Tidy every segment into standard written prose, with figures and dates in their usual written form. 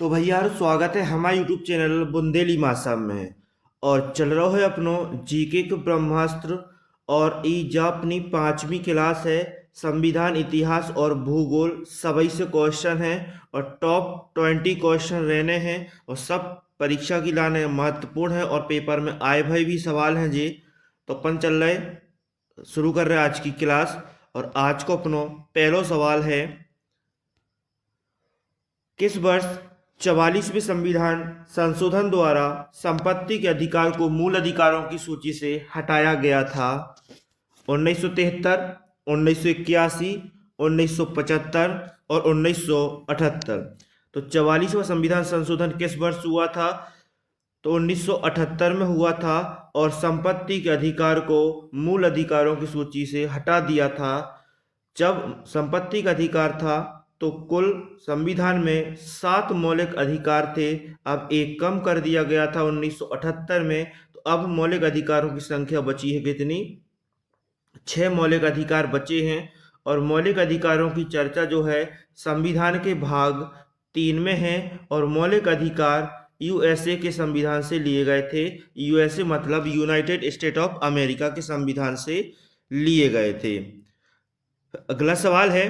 तो भैया यार स्वागत है हमारे यूट्यूब चैनल बुंदेली मासा में। और चल रहा है अपनो जीके के ब्रह्मास्त्र। और ई जा अपनी 5वीं क्लास है। संविधान इतिहास और भूगोल सभी से क्वेश्चन है। और टॉप 20 क्वेश्चन रहने हैं। और सब परीक्षा की लाने महत्वपूर्ण है और पेपर में आए भाई भी सवाल हैं जी। तो अपन चल रहे शुरू कर रहे हैं आज की क्लास। और आज को अपनो पहला सवाल है, किस वर्ष 44वें संविधान संशोधन द्वारा संपत्ति के अधिकार को मूल अधिकारों की सूची से हटाया गया था? 1973, 1981, 1975 और 1978। तो 44वां संविधान संशोधन किस वर्ष हुआ था? तो 1978 में हुआ था। और संपत्ति के अधिकार को मूल अधिकारों की सूची से हटा दिया था। जब संपत्ति का अधिकार था तो कुल संविधान में 7 मौलिक अधिकार थे। अब एक कम कर दिया गया था 1978 में। तो अब मौलिक अधिकारों की संख्या बची है कितनी? 6 मौलिक अधिकार बचे हैं। और मौलिक अधिकारों की चर्चा जो है संविधान के भाग 3 में है। और मौलिक अधिकार यूएसए के संविधान से लिए गए थे। यूएसए मतलब यूनाइटेड स्टेट ऑफ अमेरिका के संविधान से लिए गए थे। अगला सवाल है,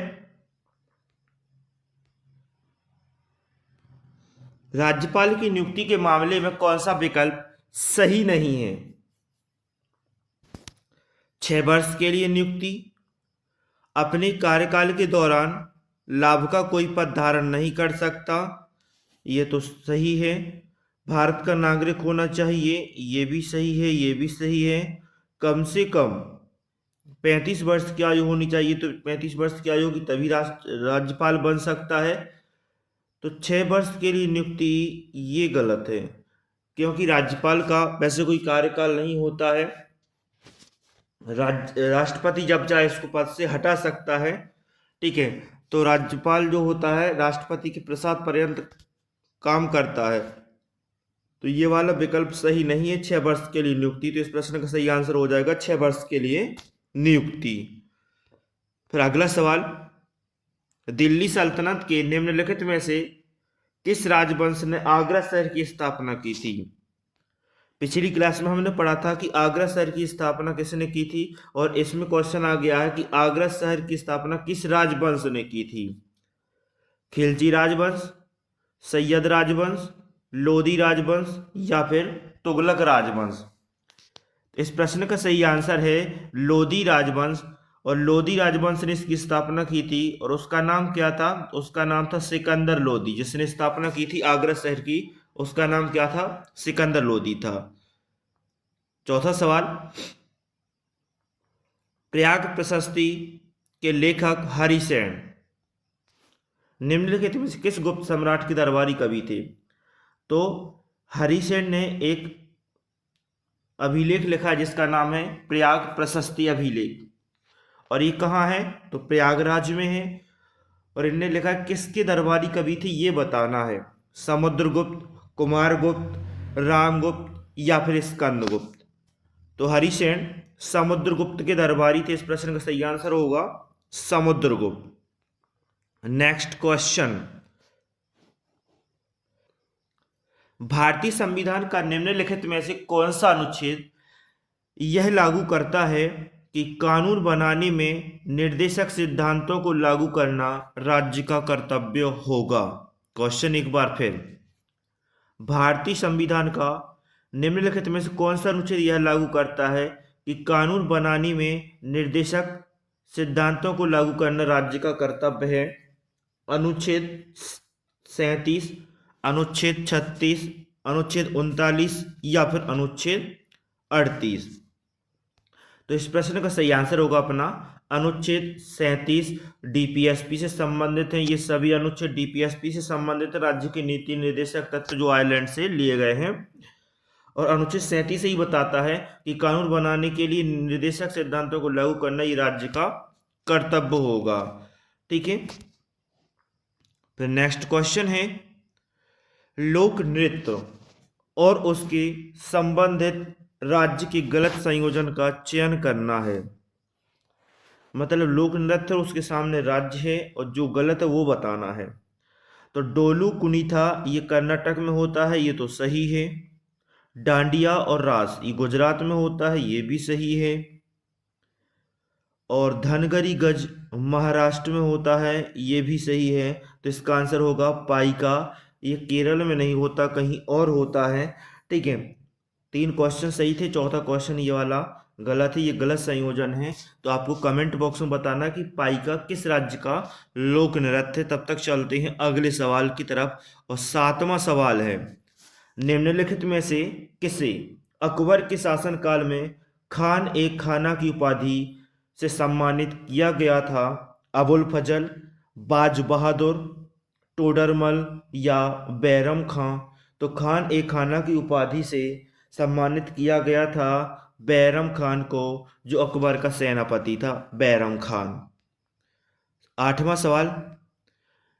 राज्यपाल की नियुक्ति के मामले में कौन सा विकल्प सही नहीं है? 6 वर्ष के लिए नियुक्ति, अपने कार्यकाल के दौरान लाभ का कोई पद धारण नहीं कर सकता, ये तो सही है। भारत का नागरिक होना चाहिए, ये भी सही है, ये भी सही है। कम से कम 35 वर्ष की आयु होनी चाहिए, तो 35 वर्ष की आयु होगी तभी राज्यपाल बन सकता है। तो 6 वर्ष के लिए नियुक्ति ये गलत है, क्योंकि राज्यपाल का वैसे कोई कार्यकाल नहीं होता है। राष्ट्रपति जब चाहे इसको पद से हटा सकता है। ठीक है, तो राज्यपाल जो होता है राष्ट्रपति के प्रसाद पर्यंत काम करता है। तो ये वाला विकल्प सही नहीं है, 6 वर्ष के लिए नियुक्ति। तो इस प्रश्न का सही आंसर हो जाएगा 6 वर्ष के लिए नियुक्ति। फिर अगला सवाल, दिल्ली सल्तनत के निम्नलिखित में से किस राजवंश ने आगरा शहर की स्थापना की थी? पिछली क्लास में हमने पढ़ा था कि आगरा शहर की स्थापना किसने की थी। और इसमें क्वेश्चन आ गया है कि आगरा शहर की स्थापना किस राजवंश ने की थी? खिलजी राजवंश, सैयद राजवंश, लोधी राजवंश या फिर तुगलक राजवंश? इस प्रश्न का सही आंसर है लोधी राजवंश। और लोधी राजवंश ने इसकी स्थापना की थी। और उसका नाम क्या था? उसका नाम था सिकंदर लोधी। जिसने स्थापना की थी आगरा शहर की, उसका नाम क्या था? सिकंदर लोधी था। चौथा सवाल, प्रयाग प्रशस्ति के लेखक हरिसेन निम्नलिखित में से किस गुप्त सम्राट के दरबारी कवि थे? तो हरिसेन ने एक अभिलेख लिखा जिसका नाम है प्रयाग प्रशस्ति अभिलेख। और ये कहाँ है? तो प्रयागराज में है। और इनने लिखा किसके दरबारी कवि थे ये बताना है। समुद्रगुप्त, कुमारगुप्त, रामगुप्त या फिर स्कंदगुप्त? तो हरिसेन समुद्रगुप्त के दरबारी थे। इस प्रश्न का सही आंसर होगा समुद्रगुप्त। नेक्स्ट क्वेश्चन, भारतीय संविधान का निम्नलिखित में से कौन सा अनुच्छेद यह लागू करता है कि कानून बनाने में निर्देशक सिद्धांतों को लागू करना राज्य का कर्तव्य होगा? क्वेश्चन एक बार फिर, भारतीय संविधान का निम्नलिखित में से कौन सा अनुच्छेद यह लागू करता है कि कानून बनाने में निर्देशक सिद्धांतों को लागू करना राज्य का कर्तव्य है? अनुच्छेद 37, अनुच्छेद 36, अनुच्छेद 39 या फिर अनुच्छेद 38? तो इस प्रश्न का सही आंसर होगा अपना अनुच्छेद 37। डीपीएसपी से संबंधित है ये सभी अनुच्छेद, डीपीएसपी से संबंधित राज्य के नीति निर्देशक तत्व जो आयरलैंड से लिए गए हैं। और अनुच्छेद 37 ही बताता है कि कानून बनाने के लिए निर्देशक सिद्धांतों को लागू करना ये राज्य का कर्तव्य होगा। ठीक है, फिर नेक्स्ट क्वेश्चन है, लोक नृत्य और उसके संबंधित राज्य के गलत संयोजन का चयन करना है। मतलब लोक नृत्य उसके सामने राज्य है और जो गलत है वो बताना है। तो डोलू कुनीथा ये कर्नाटक में होता है, ये तो सही है। डांडिया और रास ये गुजरात में होता है, ये भी सही है। और धनगरी गज महाराष्ट्र में होता है, ये भी सही है। तो इसका आंसर होगा पाइका। ये केरल में नहीं होता, कहीं और होता है। ठीक है, 3 क्वेश्चन सही थे, चौथा क्वेश्चन ये वाला गलत है, ये गलत संयोजन है। तो आपको कमेंट बॉक्स में बताना कि पाइका किस राज्य का लोक नृत्य है। तब तक चलते हैं अगले सवाल की तरफ। और 7वां सवाल है, निम्नलिखित में से किसे अकबर के शासनकाल में खान ए खाना की उपाधि से सम्मानित किया गया था? अबुल फजल, बाज बहादुर, टोडरमल या बैरम खां? तो खान ए खाना की उपाधि से सम्मानित किया गया था बैरम खान को, जो अकबर का सेनापति था, बैरम खान। 8वां सवाल,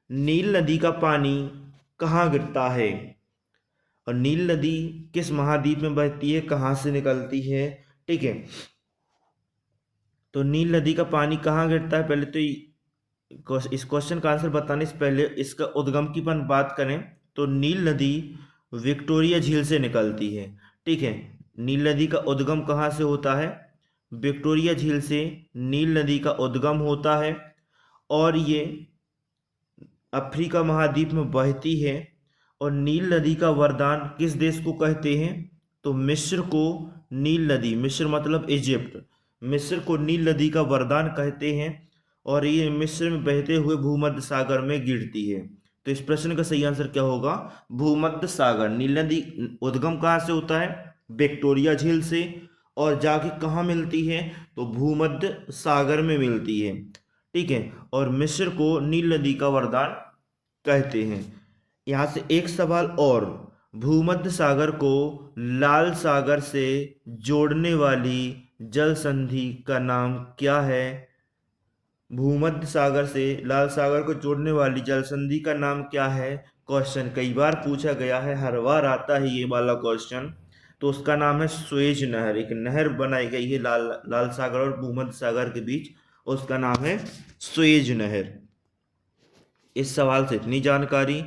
नील नदी का पानी कहाँ गिरता है? और नील नदी किस महाद्वीप में बहती है, कहाँ से निकलती है? ठीक है, तो नील नदी का पानी कहाँ गिरता है? पहले तो इस क्वेश्चन का आंसर बताने से पहले इसका उद्गम की अपन बात करें तो नील नदी विक्टोरिया झील से निकलती है। ठीक है, नील नदी का उद्गम कहाँ से होता है? विक्टोरिया झील से नील नदी का उद्गम होता है और ये अफ्रीका महाद्वीप में बहती है। और नील नदी का वरदान किस देश को कहते हैं? तो मिस्र को नील नदी, मिस्र मतलब इजिप्ट, मिस्र को नील नदी का वरदान कहते हैं और ये मिस्र में बहते हुए भूमध्य सागर में गिरती है। तो इस प्रश्न का सही आंसर क्या होगा? भूमध्य सागर। नील नदी उद्गम कहाँ से होता है? विक्टोरिया झील से, और जाके कहाँ मिलती है? तो भूमध्य सागर में मिलती है। ठीक है, और मिस्र को नील नदी का वरदान कहते हैं। यहाँ से एक सवाल और, भूमध्य सागर को लाल सागर से जोड़ने वाली जल संधि का नाम क्या है? भूमध्य सागर से लाल सागर को जोड़ने वाली जल संधि का नाम क्या है? क्वेश्चन कई बार पूछा गया है, हर बार आता है ये वाला क्वेश्चन। तो उसका नाम है स्वेज नहर। एक नहर बनाई गई है लाल सागर और भूमध्य सागर के बीच, उसका नाम है स्वेज नहर। इस सवाल से इतनी जानकारी।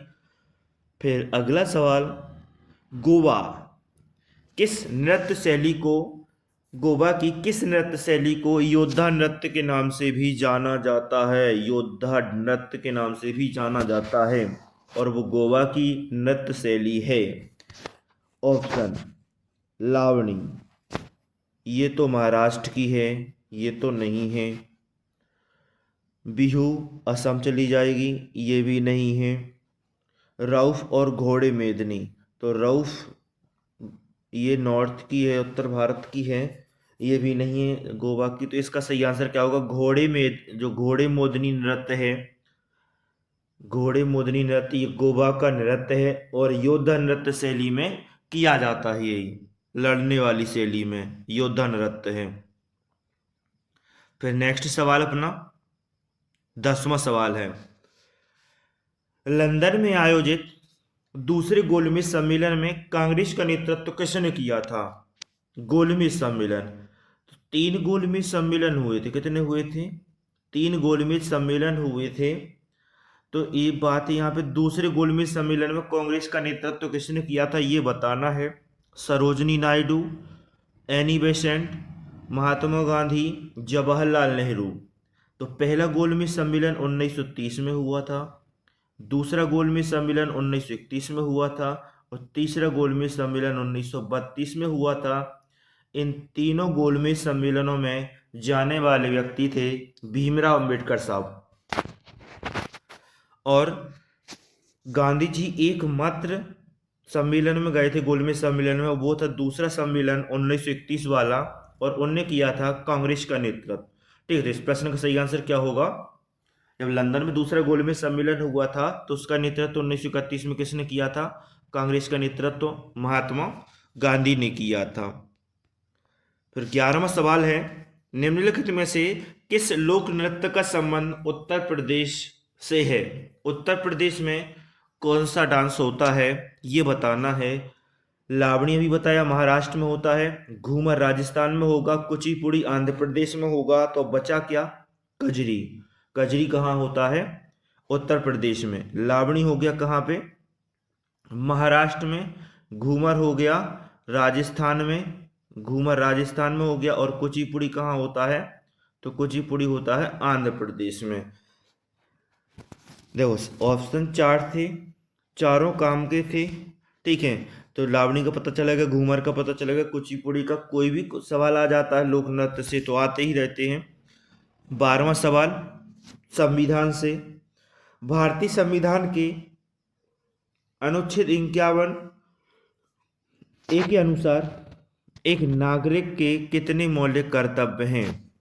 फिर अगला सवाल, गोवा किस नृत्य शैली को, गोवा की किस नृत्य शैली को योद्धा नृत्य के नाम से भी जाना जाता है? योद्धा नृत्य के नाम से भी जाना जाता है, और वो गोवा की नृत्य शैली है। ऑप्शन, लावणी, ये तो महाराष्ट्र की है, ये तो नहीं है। बिहू असम चली जाएगी, ये भी नहीं है। रऊफ और घोड़े मेदनी, तो रऊफ ये नॉर्थ की है, उत्तर भारत की है, ये भी नहीं है गोवा की। तो इसका सही आंसर क्या होगा? जो घोड़े मोदनी नृत्य है, घोड़े मोदनी नृत्य ये गोवा का नृत्य है और योद्धा नृत्य शैली में किया जाता है। यही लड़ने वाली शैली में योद्धा नृत्य है। फिर नेक्स्ट सवाल अपना 10वां सवाल है, लंदन में आयोजित दूसरे गोलमेज सम्मेलन में कांग्रेस का नेतृत्व किसने किया था? गोलमेज सम्मेलन, तो 3 गोलमेज सम्मेलन हुए थे। कितने हुए थे? 3 गोलमेज सम्मेलन हुए थे। तो ये बात है यहाँ पे, दूसरे गोलमेज सम्मेलन में कांग्रेस का नेतृत्व किसने किया था ये बताना है। Sarojini Naidu, Annie Besant, Mahatma Gandhi, Jawaharlal Nehru. तो पहला गोलमेज सम्मेलन 1930 में हुआ था, दूसरा गोलमेज सम्मेलन 1931 में हुआ था और तीसरा गोलमेज सम्मेलन 1932 में हुआ था। इन तीनों गोलमेज सम्मेलनों में जाने वाले व्यक्ति थे भीमराव अंबेडकर साहब। और गांधी जी एकमात्र सम्मेलन में गए थे गोलमेज सम्मेलन में, वो था दूसरा सम्मेलन 1931 वाला, और उनने किया था कांग्रेस का नेतृत्व। ठीक है, तो इस प्रश्न का सही आंसर क्या होगा? जब लंदन में दूसरा गोलमेज सम्मेलन हुआ था तो उसका नेतृत्व 1931 में किसने किया था? कांग्रेस का नेतृत्व महात्मा गांधी ने किया था। फिर 11वां सवाल है, निम्नलिखित में से किस लोक नृत्य का संबंध उत्तर प्रदेश से है? उत्तर प्रदेश में कौन सा डांस होता है ये बताना है। लावणी भी बताया महाराष्ट्र में होता है, घूमर राजस्थान में होगा, कुचिपुड़ी आंध्र प्रदेश में होगा, तो बचा क्या? कजरी। कजरी कहाँ होता है? उत्तर प्रदेश में। लावणी हो गया कहाँ पे? महाराष्ट्र में। घूमर हो गया राजस्थान में, घूमर राजस्थान में हो गया। और कुचिपुड़ी कहाँ होता है? तो कुचिपुड़ी होता है आंध्र प्रदेश में। देखो ऑप्शन 4 थे, चारों काम के थे, ठीक है। तो लावणी का पता चलेगा, घूमर का पता चलेगा, कुचिपुड़ी का। कोई भी सवाल आ जाता है लोक नृत्य से तो आते ही रहते हैं। 12वां सवाल संविधान से। भारतीय संविधान के अनुच्छेद 51 ए के अनुसार एक नागरिक के कितने मौलिक कर्तव्य हैं?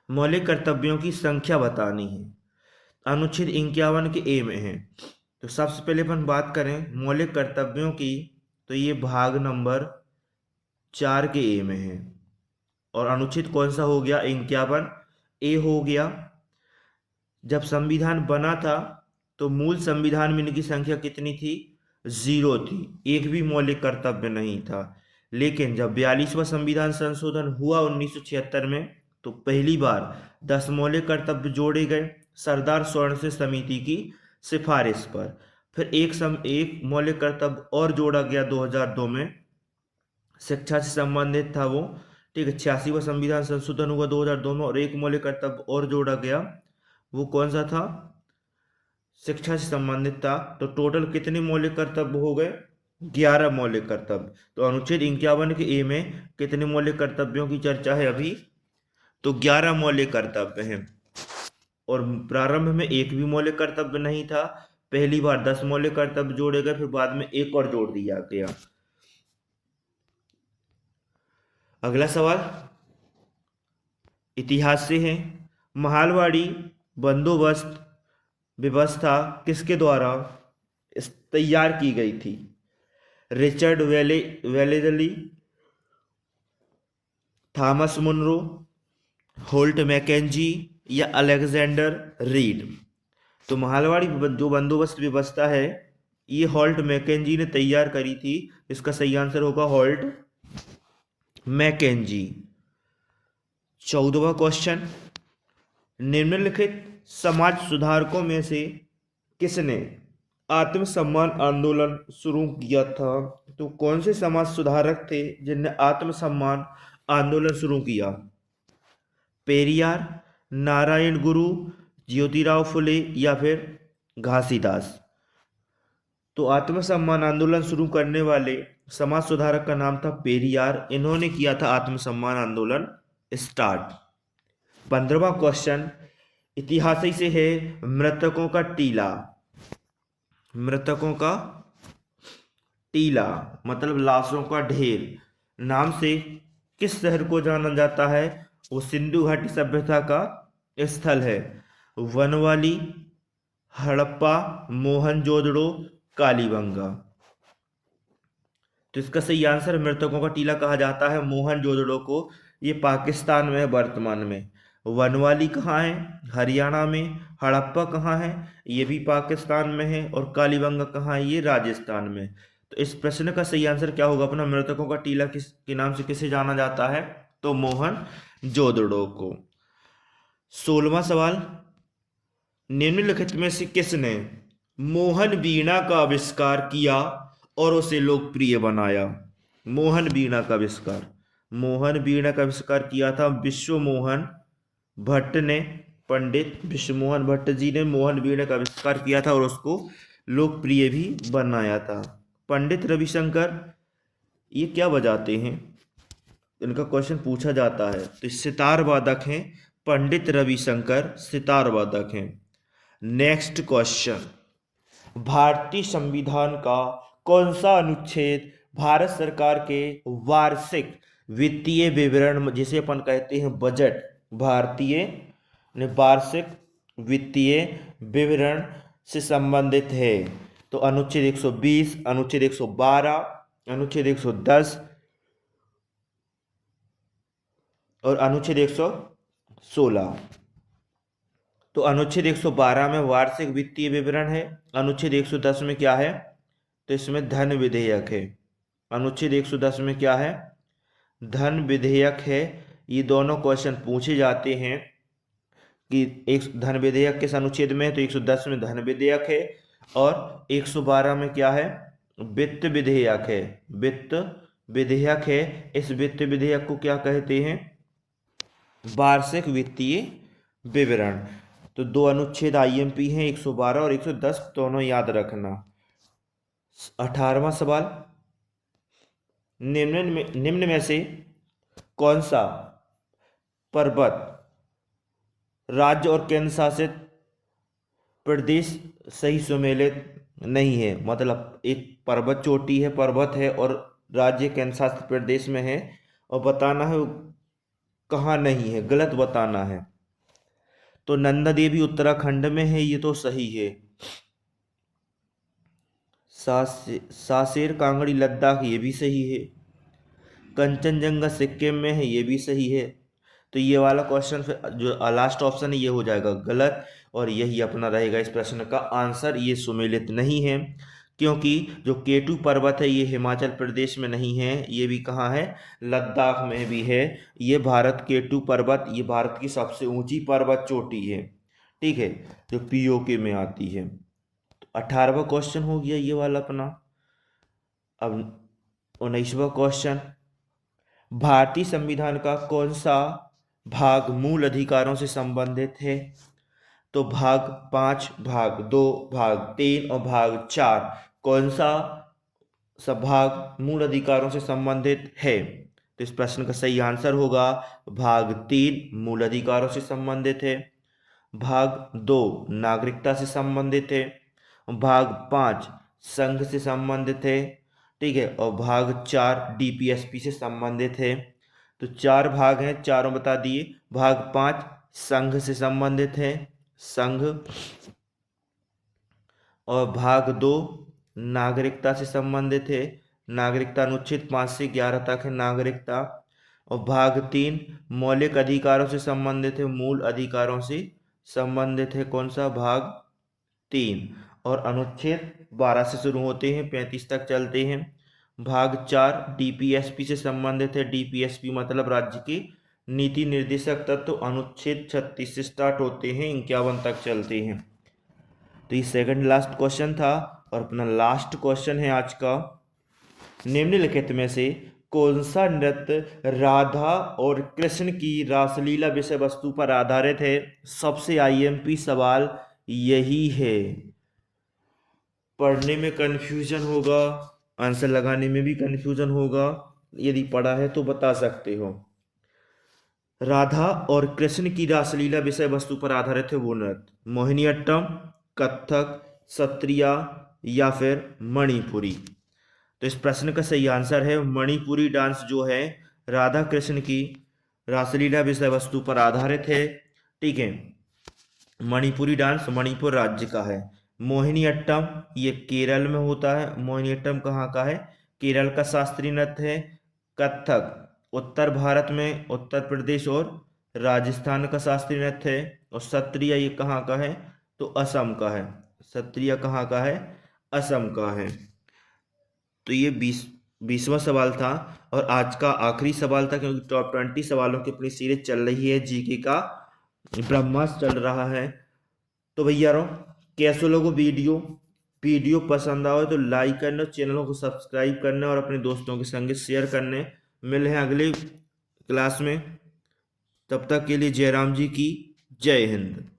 मौलिक कर्तव्यों की संख्या बतानी है। अनुच्छेद 51 के ए में है। तो सबसे पहले अपन बात करें मौलिक कर्तव्यों की, तो ये भाग नंबर 4 के ए में है। और अनुच्छेद कौन सा हो गया? 51 ए हो गया। जब संविधान बना था तो मूल संविधान में इनकी संख्या कितनी थी? 0 थी, एक भी मौलिक कर्तव्य नहीं था। लेकिन जब 42वां संविधान संशोधन हुआ 1976 में, तो पहली बार 10 मौलिक कर्तव्य जोड़े गए सरदार स्वर्ण सिंह समिति की सिफारिश पर। फिर एक मौलिक कर्तव्य और जोड़ा गया 2002 में, शिक्षा से संबंधित था वो, ठीक है। 86वां संविधान संशोधन हुआ 2002 में और एक मौलिक कर्तव्य और जोड़ा गया, वो कौन सा था? शिक्षा से संबंधित था। तो टोटल कितने मौलिक कर्तव्य हो गए? 11 मौलिक कर्तव्य। तो अनुच्छेद 51 के ए में कितने मौलिक कर्तव्यों की चर्चा है अभी? तो 11 मौलिक कर्तव्य हैं। और प्रारंभ में एक भी मौलिक कर्तव्य नहीं था, पहली बार 10 मौलिक कर्तव्य जोड़े गए, फिर बाद में एक और जोड़ दिया गया। अगला सवाल इतिहास से है। महालवाड़ी बंदोबस्त व्यवस्था किसके द्वारा तैयार की गई थी? Richard Wellesley, Thomas Munro, Holt Mackenzie या अलेक्जेंडर रीड? तो महालवाड़ी जो बंदोबस्त व्यवस्था है ये होल्ट मैकेंजी ने तैयार करी थी। इसका सही आंसर होगा होल्ट मैकेंजी। 14वां क्वेश्चन, निम्नलिखित समाज सुधारकों में से किसने आत्मसम्मान आंदोलन शुरू किया था? तो कौन से समाज सुधारक थे जिनने आत्मसम्मान आंदोलन शुरू किया? पेरियार, नारायण गुरु, ज्योतिराव फुले या फिर घासीदास? तो आत्मसम्मान आंदोलन शुरू करने वाले समाज सुधारक का नाम था पेरियार। इन्होंने किया था आत्मसम्मान आंदोलन स्टार्ट। 15वां क्वेश्चन इतिहास से है। मृतकों का टीला, मृतकों का टीला मतलब लाशों का ढेर नाम से किस शहर को जाना जाता है? वो सिंधु घाटी सभ्यता का स्थल है। वनवाली, हड़प्पा, मोहनजोदड़ो, कालीबंगा? तो इसका सही आंसर मृतकों का टीला कहा जाता है मोहनजोदड़ो को। ये पाकिस्तान में है वर्तमान में। वनवाली कहाँ है? हरियाणा में। हड़प्पा कहाँ है? ये भी पाकिस्तान में है। और कालीबंगा कहाँ है? ये राजस्थान में। तो इस प्रश्न का सही आंसर क्या होगा अपना? मृतकों का टीला किस के नाम से किसे जाना जाता है? तो मोहनजोदड़ो को। 16वां सवाल, निम्नलिखित में से किसने मोहन वीणा का आविष्कार किया और उसे लोकप्रिय बनाया? मोहन वीणा का आविष्कार, मोहन वीणा का आविष्कार किया था विश्वमोहन भट्ट ने। पंडित विश्वमोहन भट्ट जी ने मोहन वीणा का आविष्कार किया था और उसको लोकप्रिय भी बनाया था। पंडित रविशंकर ये क्या बजाते हैं? इनका क्वेश्चन पूछा जाता है। तो सितार वादक हैं पंडित रविशंकर, सितार वादक हैं। नेक्स्ट क्वेश्चन, भारतीय संविधान का कौन सा अनुच्छेद भारत सरकार के वार्षिक वित्तीय विवरण, जिसे अपन कहते हैं बजट, भारतीय वार्षिक वित्तीय विवरण से संबंधित है? तो अनुच्छेद 120, अनुच्छेद 112, अनुच्छेद 110 और अनुच्छेद 116। तो अनुच्छेद 112 में वार्षिक वित्तीय विवरण है। अनुच्छेद 110 में क्या है? तो इसमें धन विधेयक है। अनुच्छेद 110 में क्या है? धन विधेयक है। ये दोनों क्वेश्चन पूछे जाते हैं कि एक धन विधेयक किस अनुच्छेद में है, तो 110 में धन विधेयक है, और 112 में क्या है, वित्त विधेयक है, वित्त विधेयक है। इस वित्त विधेयक को क्या कहते हैं, वार्षिक वित्तीय विवरण। तो दो अनुच्छेद आईएमपी हैं, 112 और 110, दोनों याद रखना। 18वां सवाल, निम्न में से कौन सा पर्वत राज्य और केंद्र शासित प्रदेश सही सुमेलित नहीं है। मतलब एक पर्वत चोटी है, पर्वत है, और राज्य केंद्र शासित प्रदेश में है, और बताना है कहाँ नहीं है, गलत बताना है। तो नंदा देवी उत्तराखंड में है, ये तो सही है। सासेर कांगड़ी लद्दाख, ये भी सही है। कंचनजंगा सिक्किम में है, ये भी सही है। तो ये वाला क्वेश्चन जो लास्ट ऑप्शन है ये हो जाएगा गलत, और यही अपना रहेगा इस प्रश्न का आंसर। ये सुमेलित नहीं है, क्योंकि जो केटू पर्वत है ये हिमाचल प्रदेश में नहीं है, ये भी कहाँ है, लद्दाख में भी है। ये भारत केटू पर्वत, ये भारत की सबसे ऊंची पर्वत चोटी है, ठीक है, जो पीओके में आती है। तो 18वां क्वेश्चन हो गया ये वाला अपना। अब 19वां क्वेश्चन, भारतीय संविधान का कौन सा भाग मूल अधिकारों से संबंधित है। तो भाग 5, भाग 2, भाग 3 और भाग 4, कौन सा सब भाग मूल अधिकारों से संबंधित है। तो इस प्रश्न का सही आंसर होगा भाग 3 मूल अधिकारों से संबंधित है, भाग 2 नागरिकता से संबंधित है, भाग 5 संघ से संबंधित है, ठीक है, और भाग 4 डीपीएसपी से संबंधित है। तो 4 भाग हैं, चारों बता दिए। भाग 5 संघ से संबंधित है, संघ, और भाग 2 नागरिकता से संबंधित है, नागरिकता अनुच्छेद 5 से 11 तक है नागरिकता, और भाग 3 मौलिक अधिकारों से संबंधित है, मूल अधिकारों से संबंधित है, कौन सा, भाग 3, और अनुच्छेद 12 से शुरू होते हैं 35 तक चलते हैं। भाग 4 डीपीएसपी से संबंधित है, डीपीएसपी मतलब राज्य की नीति निर्देशक तत्व, अनुच्छेद 36 से स्टार्ट होते हैं 51 तक चलते हैं। तो ये सेकंड लास्ट क्वेश्चन था, और अपना लास्ट क्वेश्चन है आज का, निम्नलिखित में से कौन सा नृत्य राधा और कृष्ण की रासलीला विषय वस्तु पर आधारित है। सबसे आईएमपी सवाल यही है, पढ़ने में कंफ्यूजन होगा, आंसर लगाने में भी कंफ्यूजन होगा, यदि पढ़ा है तो बता सकते हो। राधा और कृष्ण की रासलीला विषय वस्तु पर आधारित है वो नृत्य, मोहिनीअट्टम, कथक, सत्रिया या फिर मणिपुरी। तो इस प्रश्न का सही आंसर है मणिपुरी डांस, जो है राधा कृष्ण की रासलीला विषय वस्तु पर आधारित है, ठीक है। मणिपुरी डांस मणिपुर राज्य का है। मोहिनीअट्टम ये केरल में होता है, मोहिनीअट्टम कहाँ का है, केरल का शास्त्रीय नृत्य है। कथक उत्तर भारत में उत्तर प्रदेश और राजस्थान का शास्त्रीय नृत्य है। और सत्रिया ये कहाँ का है, तो असम का है, सत्रिया कहाँ का है, असम का है। तो ये 20वां सवाल था, और आज का आखिरी सवाल था, क्योंकि टॉप 20 सवालों की अपनी सीरीज चल रही है, जीके का ब्रह्मास्त्र चल रहा है। तो भैया कैसे लोगों वीडियो पसंद आओ तो लाइक करना, चैनलों को सब्सक्राइब करना और अपने दोस्तों के संग शेयर करने। मिले हैं अगली क्लास में, तब तक के लिए जय राम जी की जय हिंद।